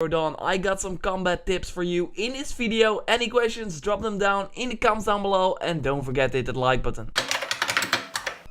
Dawn, I got some combat tips for you in this video. Any questions, drop them down in the comments down below and don't forget to hit that like button.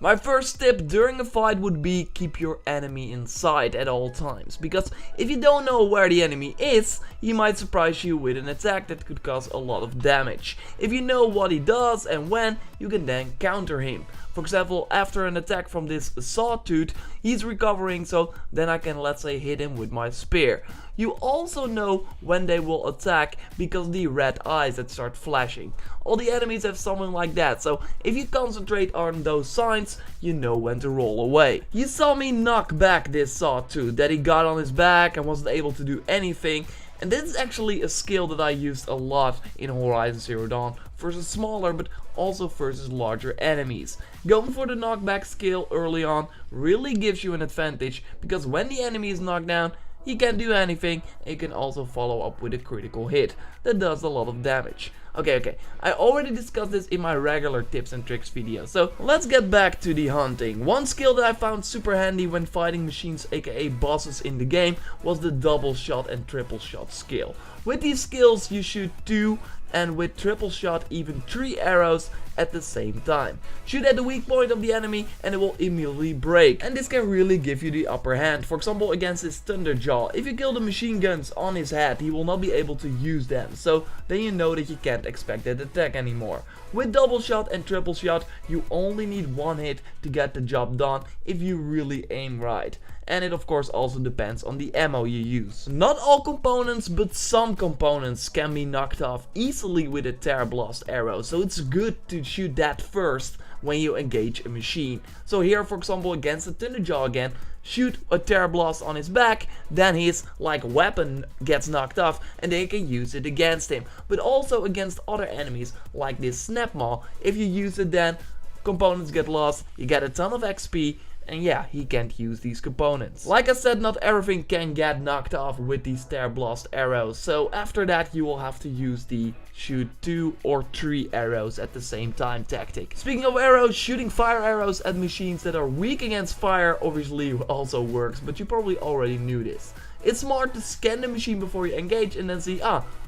My first tip during a fight would be keep your enemy in sight at all times, because if you don't know where the enemy is, he might surprise you with an attack that could cause a lot of damage. If you know what he does and when, you can then counter him. For example, after an attack from this sawtooth, he's recovering, so then I can, let's say, hit him with my spear. You also know when they will attack because the red eyes that start flashing. All the enemies have something like that, so if you concentrate on those signs, you know when to roll away. You saw me knock back this sawtooth that he got on his back and wasn't able to do anything. And this is actually a skill that I used a lot in Horizon Zero Dawn versus smaller but also versus larger enemies. Going for the knockback skill early on really gives you an advantage, because when the enemy is knocked down, he can't do anything, and you can also follow up with a critical hit that does a lot of damage. Okay, I already discussed this in my regular tips and tricks video, so let's get back to the hunting. One skill that I found super handy when fighting machines, aka bosses in the game, was the double shot and triple shot skill. With these skills you shoot 2 and with triple shot even 3 arrows at the same time. Shoot at the weak point of the enemy and it will immediately break, and this can really give you the upper hand. For example, against his Thunderjaw, if you kill the machine guns on his head, he will not be able to use them, so then you know that you can't expect that attack anymore. With double shot and triple shot, you only need one hit to get the job done if you really aim right. And it of course also depends on the ammo you use. Not all components, but some components can be knocked off easily with a Tear Blast arrow, so it's good to shoot that first when you engage a machine. So here, for example, against the Thunderjaw again, shoot a Tear Blast on his back, then his weapon gets knocked off and they can use it against him. But also against other enemies like this Snapmaw, if you use it then components get lost, you get a ton of XP, and yeah, he can't use these components. Like I said, not everything can get knocked off with these Tear Blast arrows, so after that you will have to use the shoot 2 or 3 arrows at the same time tactic. Speaking of arrows, shooting fire arrows at machines that are weak against fire obviously also works, but you probably already knew this. It's smart to scan the machine before you engage and then see,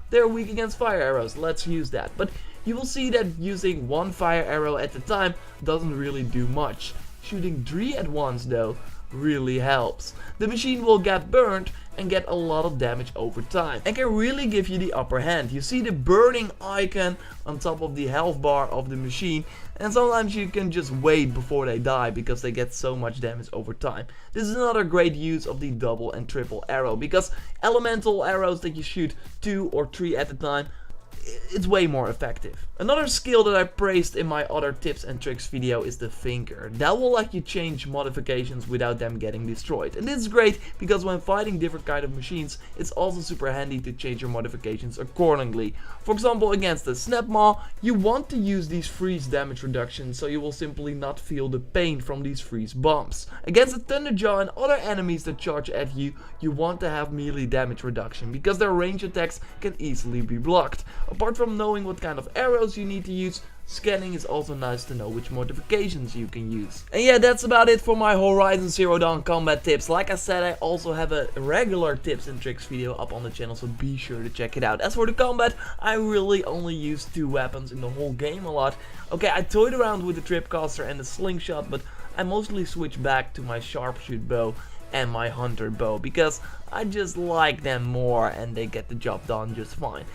they're weak against fire arrows, let's use that. But you will see that using 1 fire arrow at a time doesn't really do much. Shooting 3 at once though really helps. The machine will get burned and get a lot of damage over time and can really give you the upper hand. You see the burning icon on top of the health bar of the machine, and sometimes you can just wait before they die because they get so much damage over time. This is another great use of the double and triple arrow, because elemental arrows that you shoot 2 or 3 at a time, it's way more effective. Another skill that I praised in my other tips and tricks video is the Thinker. That will let you change modifications without them getting destroyed. And this is great because when fighting different kind of machines, it's also super handy to change your modifications accordingly. For example, against the Snapmaw, you want to use these freeze damage reductions, so you will simply not feel the pain from these freeze bombs. Against the Thunderjaw and other enemies that charge at you, you want to have melee damage reduction because their range attacks can easily be blocked. Apart from knowing what kind of arrows you need to use, scanning is also nice to know which modifications you can use. And yeah, that's about it for my Horizon Zero Dawn combat tips. Like I said, I also have a regular tips and tricks video up on the channel, so be sure to check it out. As for the combat, I really only use 2 weapons in the whole game a lot. Okay, I toyed around with the Tripcaster and the Slingshot, but I mostly switch back to my Sharpshoot bow and my Hunter bow because I just like them more and they get the job done just fine.